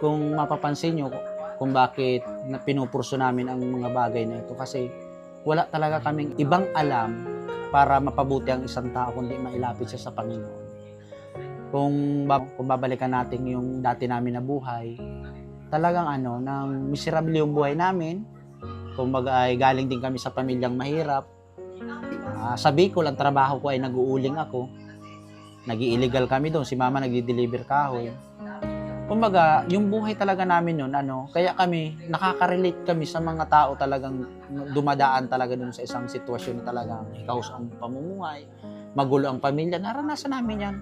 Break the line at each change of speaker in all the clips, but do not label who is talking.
kung mapapansin nyo, kung bakit pinupurso namin ang mga bagay na ito, kasi wala talaga kaming ibang alam para mapabuti ang isang tao kundi mailapit siya sa Panginoon. Kung babalikan natin yung dati namin na buhay, talagang nang miserable yung buhay namin. Kumbaga ay galing din kami sa pamilyang mahirap. Sa Bicol, ang trabaho ko ay nag-uuling ako. Nag-i-illegal kami doon, si mama nagdi-deliver kahoy. Kumbaga, yung buhay talaga namin noon, kaya kami, nakaka-relate kami sa mga tao talagang dumadaan talaga doon sa isang sitwasyon talagang hikaos ang pamumuhay, magulo ang pamilya, naranasan namin yan.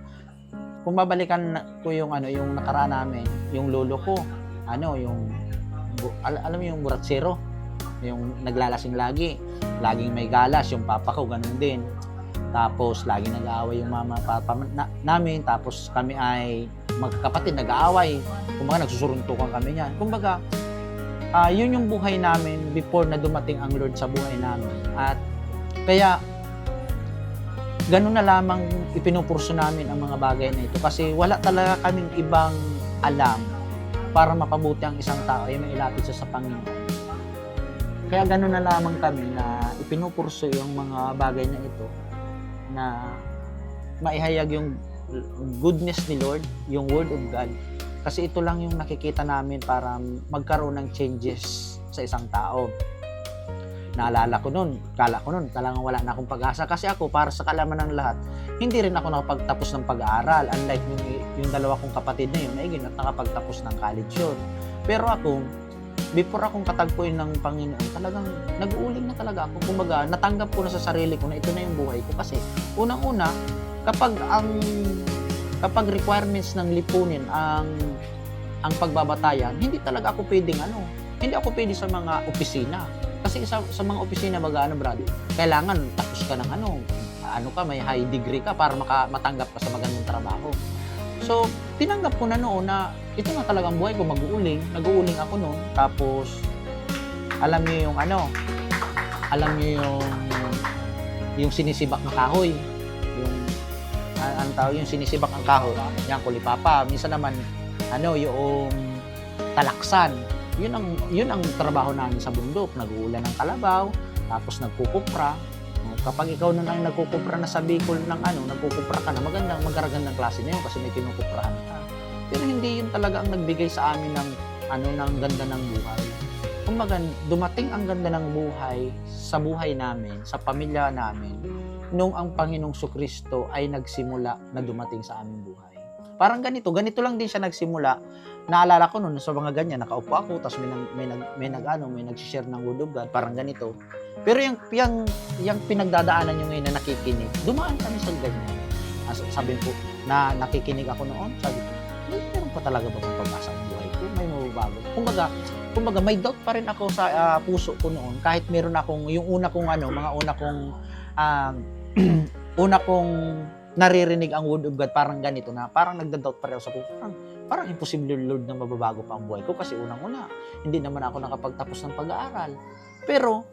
Kung babalikan ko yung yung nakaraan namin, yung lolo ko, alam mo yung buratsero, yung naglalasing lagi, laging may galas, yung papa ko ganun din. Tapos laging nag-aaway yung mama papa namin, tapos kami ay magkakapatid nag-aaway. Kumbaga nagsusuruntukan kami niyan. Kumbaga yun yung buhay namin before na dumating ang Lord sa buhay namin. At kaya ganun na lamang ipinupurso namin ang mga bagay na ito kasi wala talaga kaming ibang alam para mapabuti ang isang tao ay mailapit siya sa Panginoon. Kaya ganun na lamang kami na ipinupurso yung mga bagay na ito na maihayag yung goodness ni Lord, yung Word of God. Kasi ito lang yung nakikita namin para magkaroon ng changes sa isang tao. Naalala ko nun, kala ko nun, talagang wala na akong pag-asa. Kasi ako, para sa kalaman ng lahat, hindi rin ako nakapagtapos ng pag-aaral. Unlike yung dalawa kong kapatid na yun, ay nakapagtapos ng college yun. Pero ako, before akong katagpuin ng Panginoon, talagang nag-uuling na talaga ako. Kumbaga, natanggap ko na sa sarili ko na ito na yung buhay ko. Kasi unang-una, kapag requirements ng lipunin ang pagbabatayan, hindi talaga ako pwedeng hindi ako pwede sa mga opisina. Kasi sa mga opisina brother, kailangan tapos ka ng may high degree ka para matanggap ka sa magandang trabaho. So, tinanggap ko na noon na ito na talagang buhay ko, mag-uuling. Nag-uuling ako noon. Tapos, alam niyo yung sinisibak na kahoy. Yung sinisibak ang kahoy. Yan, kulipapa. Minsan naman, yung talaksan. Yun ang trabaho namin sa bundok. Nag-uulan ng kalabaw, tapos nagkukupra. Kapag ikaw na lang nagkukupra na sa Bicol nagkukupra ka na, magagandang klase na yun kasi may kinukuprahan ka. Pero hindi yun talaga ang nagbigay sa amin ng ganda ng buhay. Kumbaga, dumating ang ganda ng buhay sa buhay namin, sa pamilya namin, nung ang Panginoong Kristo ay nagsimula na dumating sa aming buhay. Parang ganito lang din siya nagsimula. Naalala ko noon sa mga ganyan, nakaupo ako, tapos may nag-share ng Word of God, parang ganito. Pero yung pinagdadaanan nyo ngayon na nakikinig, dumaan kami sa ganyan. Sabi ko, na nakikinig ako noon, sabi ko, meron pa talaga ba pagpasa ng buhay ko? May mababago. Kumbaga, may doubt pa rin ako sa puso ko noon, kahit meron akong, yung una kong naririnig ang Word of God, parang ganito na, parang nagda-doubt pa rin ako sa puso. Parang imposible, Lord, na mababago pa ang buhay ko kasi unang-una, hindi naman ako nakapagtapos ng pag-aaral. Pero,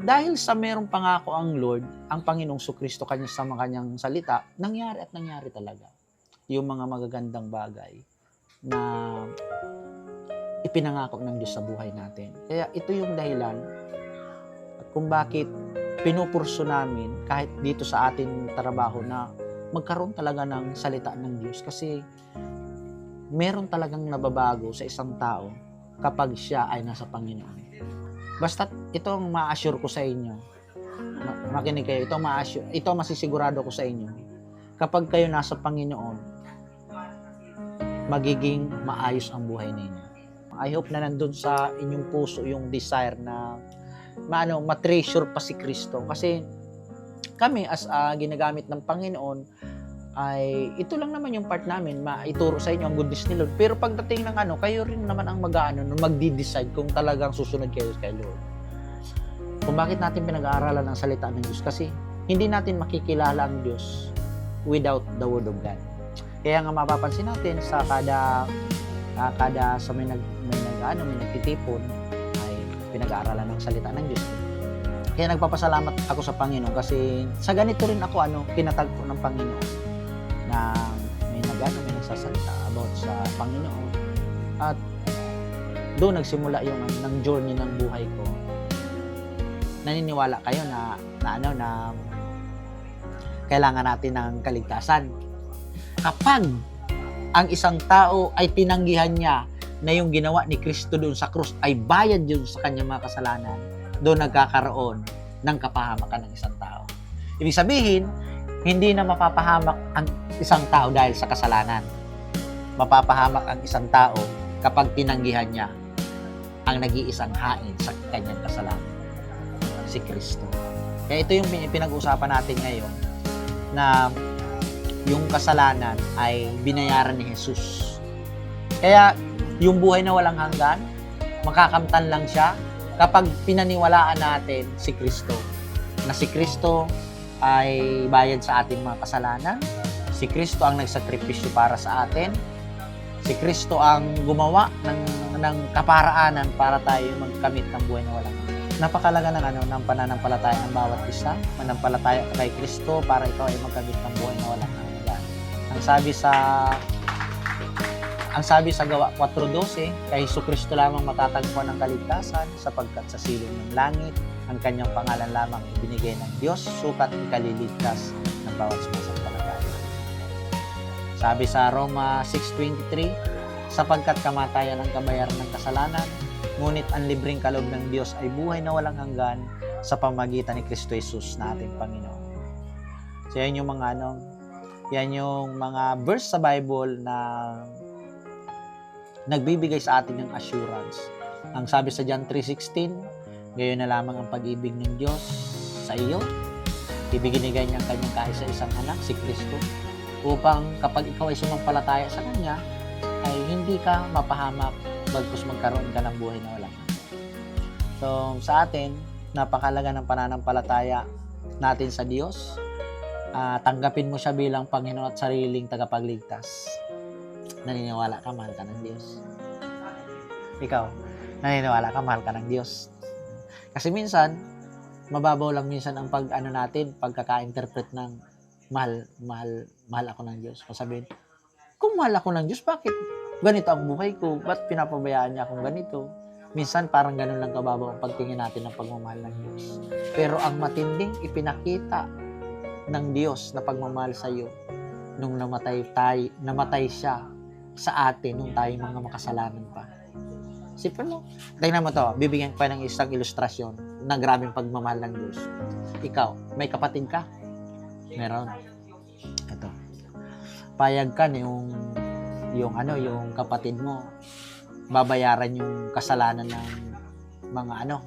dahil sa merong pangako ang Lord, ang Panginoong Kristo kanya sa mga kanyang salita, nangyari talaga yung mga magagandang bagay na ipinangako ng Diyos sa buhay natin. Kaya ito yung dahilan kung bakit pinupurso namin kahit dito sa ating trabaho na magkaroon talaga ng salita ng Diyos kasi meron talagang nababago sa isang tao kapag siya ay nasa Panginoon. Basta ito ang ma-assure ko sa inyo. Makinig kayo, ito ang masisigurado ko sa inyo. Kapag kayo nasa Panginoon, magiging maayos ang buhay ninyo. I hope na nandun sa inyong puso yung desire na ma-treasure pa si Kristo. Kasi kami as ginagamit ng Panginoon, ay ito lang naman yung part namin, maituro sa inyo ang goodness ni Lord. Pero pagdating ng kayo rin naman ang magdi-decide kung talagang susunod kayo kay Lord. Kung bakit natin pinag-aaralan ng salita ng Diyos? Kasi hindi natin makikilala ang Diyos without the Word of God. Kaya nga mapapansin natin sa kada sa may nagtitipon ay pinag-aaralan ng salita ng Diyos. Kaya nagpapasalamat ako sa Panginoon kasi sa ganito rin ako kinatagpo ng Panginoon na may nagsasalita about sa Panginoon. At doon nagsimula yung ng journey ng buhay ko. Naniniwala kayo na kailangan natin ng kaligtasan. Kapag ang isang tao ay tinanggihan niya na yung ginawa ni Kristo doon sa krus ay bayad yun sa kanyang mga kasalanan, doon nagkakaroon ng kapahamakan ng isang tao. Ibig sabihin, hindi na mapapahamak ang isang tao dahil sa kasalanan. Mapapahamak ang isang tao kapag tinanggihan niya ang nag-iisang hain sa kanyang kasalanan, si Kristo. Kaya ito yung pinag-uusapan natin ngayon, na yung kasalanan ay binayaran ni Jesus. Kaya yung buhay na walang hanggan, makakamtan lang siya kapag pinaniwalaan natin si Kristo. Na si Kristo ay bayad sa ating mga kasalanan, si Kristo ang nagsakripisyo para sa atin, si Kristo ang gumawa ng kaparaanan para tayo magkamit ng buhay na walang hanggan. Napakalaga ng pananampalataya ng bawat isa. Manampalataya ka kay Kristo para ikaw ay magkamit ng buhay na walang hanggan. Ang sabi sa Gawa 4:12, kay Jesucristo lamang matatagpuan ng kaligtasan, sapagkat sa silong ng langit ang kanyang pangalan lamang ibinigay ng Diyos, sukat ikaliligtas ng bawat sumasampalataya. Sabi sa Roma 6:23, sapagkat kamatayan ang kabayaran ng kasalanan, ngunit ang libreng kaloob ng Diyos ay buhay na walang hanggan sa pamagitan ni Kristo Jesus na ating Panginoon. So yan yung mga verse sa Bible na nagbibigay sa atin ng assurance. Ang sabi sa John 3:16, gayon na lamang ang pag-ibig ng Diyos sa iyo. Ibinigay niya ang kanyang kaisa-isang anak, si Kristo, upang kapag ikaw ay sumampalataya sa Kanya, ay hindi ka mapahamak bagkus magkaroon ka ng buhay na walang hanggan. So, sa atin, napakalaga ng pananampalataya natin sa Diyos. Tanggapin mo siya bilang Panginoon at sariling tagapagligtas. Naniniwala ka, mahal ka ng Diyos. Ikaw, naniniwala ka, mahal ka ng Diyos. Kasi minsan, mababaw lang minsan ang pagkaka-interpret ng mahal ako ng Diyos. Sabihin, kung mahal ako ng Diyos, bakit ganito ang buhay ko? Ba't pinapabayaan niya akong ganito? Minsan, parang ganun lang kababaw ang pagtingin natin ng pagmamahal ng Diyos. Pero ang matinding ipinakita ng Diyos na pagmamahal sa iyo nung namatay siya sa atin nung tayo mga makasalanan pa. Sipin mo, tingnan mo to, bibigyan ko pa ng isang ilustrasyon na grabing pagmamahal ng Diyos. Ikaw, may kapatid ka? Meron. Ito. Payag ka na yung kapatid mo, babayaran yung kasalanan ng mga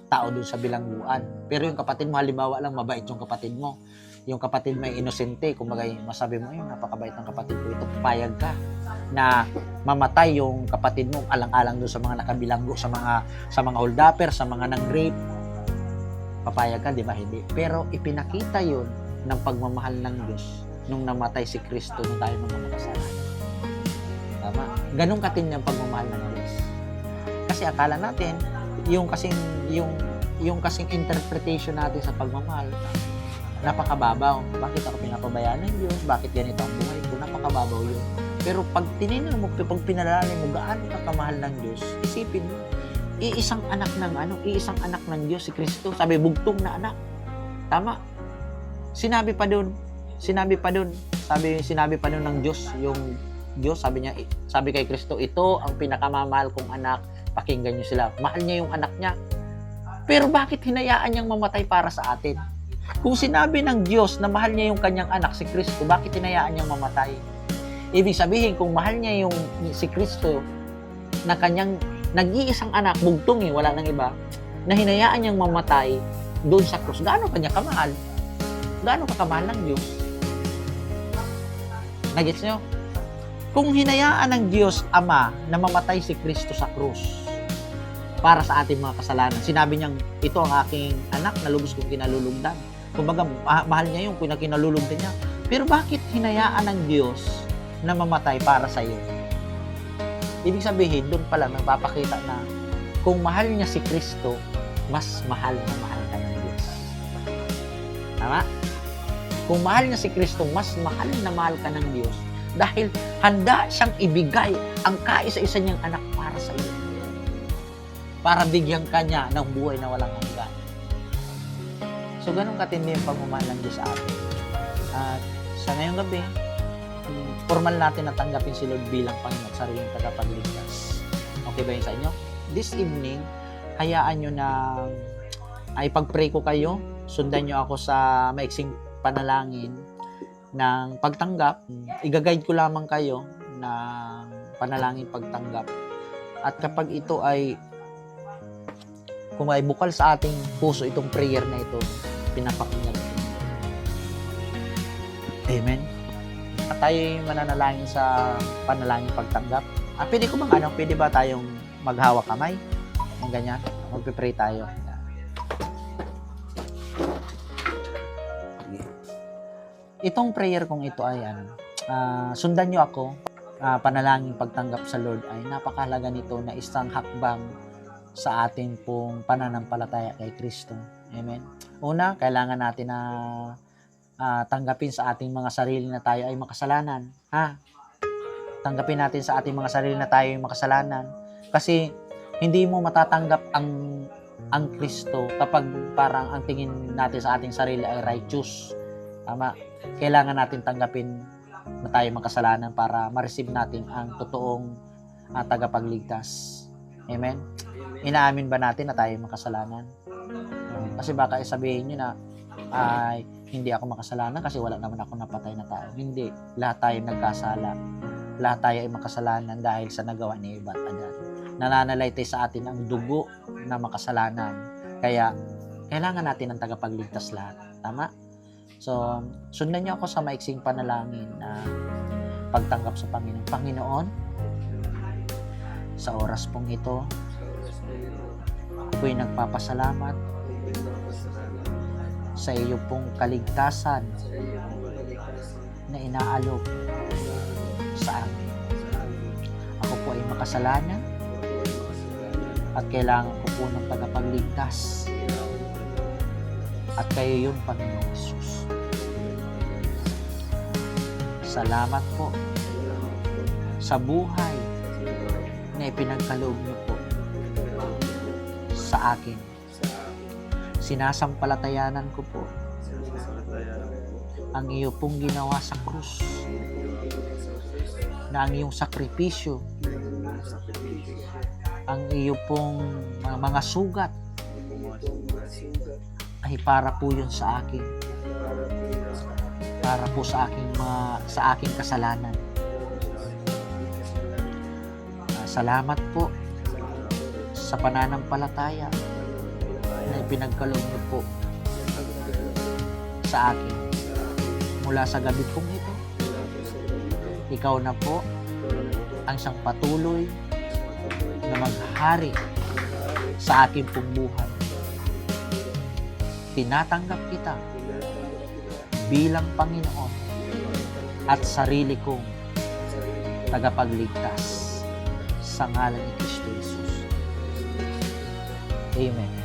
tao dun sa bilangguan. Pero yung kapatid mo, halimbawa lang, mabait yung kapatid mo. Yung kapatid mo ay inosente, kumbaga masabi mo, napakabait ng kapatid ko ito, papayag ka na mamatay yung kapatid mo alang-alang doon sa mga nakabilanggo, sa mga holdapper, sa mga nang-rape. Papayag ka, di ba? Hindi. Pero ipinakita yun ng pagmamahal ng Diyos nung namatay si Kristo nung tayo mga makasalanan. Tama? Ganun katindi ang pagmamahal ng Diyos. Kasi akala natin, yung kasing interpretation natin sa pagmamahal, napakababaw. Bakit ako pinapabayaan ng Diyos? Bakit ganito ang buhay ko? Napakababaw yun. Pero pag tinignan mo, pag pinalalim mo, gaano ka kamahal ng Diyos, isipin mo, iisang anak ng Diyos, si Kristo. Sabi, bugtong na anak. Tama. Sinabi pa doon ng Diyos, yung Diyos, sabi kay Kristo, ito ang pinakamamahal kong anak, pakinggan niyo sila. Mahal niya yung anak niya. Pero bakit hinayaan niyang mamatay para sa atin? Kung sinabi ng Diyos na mahal niya yung kanyang anak, si Kristo, bakit hinayaan niyang mamatay? Ibig sabihin, kung mahal niya yung si Kristo na kanyang nag-iisang anak, bugtong wala nang iba, na hinayaan niyang mamatay doon sa krus, gaano kanya kamahal? Gaano kakamahal ng Diyos? Nagets niyo? Kung hinayaan ng Diyos Ama na mamatay si Kristo sa krus para sa ating mga kasalanan, sinabi niyang, ito ang aking anak na lubos kong kinalulugdan. Kumbaga, mahal niya yung kinalulugdan niya. Pero bakit hinayaan ng Diyos na mamatay para sa iyo? Ibig sabihin, doon pa lang nagpapakita na kung mahal niya si Kristo, mas mahal na mahal ka ng Diyos. Tama? Kung mahal niya si Kristo, mas mahal na mahal ka ng Diyos. dahil handa siyang ibigay ang kaisa-isa niyang anak para sa iyo. Para bigyan ka niya ng buhay na walang hanggan. So, ganun katindi yung pagmamahal ng Diyos sa atin. At sa ngayong gabi, formal natin na tanggapin si Lord bilang Panginoon at sariling tagapagligtas. Okay ba yun sa inyo? This evening, hayaan nyo na ay pag-pray ko kayo. Sundan nyo ako sa maiksing panalangin ng pagtanggap. Iga-guide ko lamang kayo ng panalangin pagtanggap. At kapag ito ay kung ay bukal sa ating puso itong prayer na ito, pinapakinggan ko. Amen. At tayo mananalangin sa panalangin pagtanggap. Pwede ko bang pwede ba tayong maghawak kamay? Ang ganyan. Magpipray tayo. Itong prayer kong ito ay sundan nyo ako. Panalangin pagtanggap sa Lord ay napakahalaga nito na isang hakbang sa ating pong pananampalataya kay Kristo. Amen. Una, kailangan natin na tanggapin sa ating mga sarili na tayo ay makasalanan. Tanggapin natin sa ating mga sarili na tayo ay makasalanan. Kasi hindi mo matatanggap ang Kristo kapag parang ang tingin natin sa ating sarili ay righteous. Tama. Kailangan natin tanggapin na tayo makasalanan para ma-receive natin ang totoong tagapagligtas. Amen. Inaamin ba natin na tayo makasalanan? Kasi baka sabihin nyo na ay hindi ako makasalanan kasi wala naman ako napatay na tao. Hindi. Lahat tayo nagkasala. Lahat tayo ay makasalanan dahil sa nagawa ni Eva at Adan. Nananalaytay sa atin ang dugo na makasalanan. Kaya kailangan natin ng tagapagligtas lahat. Tama? So, sundan niyo ako sa maiksing panalangin na pagtanggap sa Panginoon. Panginoon, sa oras pong ito, ako po'y nagpapasalamat sa iyo pong kaligtasan na inaalok sa amin. Ako po ay makasalanan at kailangan ko po ng tagapagligtas. At kayo yun, Panginoong Hesus. Salamat po sa buhay na ipinagkaloob niyo po sa akin. Sinasampalatayanan ko po ang iyo pong ginawa sa krus, na ang iyong sakripisyo, ang iyo pong mga sugat ay para po yun sa akin, para po sa aking kasalanan. Salamat po sa pananampalataya na ipinagkaloob niyo po sa akin. Mula sa gabi pong ito, ikaw na po ang siyang patuloy na maghari sa aking pong buhay. Tinatanggap kita bilang Panginoon at sarili kong tagapagligtas sa ngalan ni Kristo Jesus. Amen.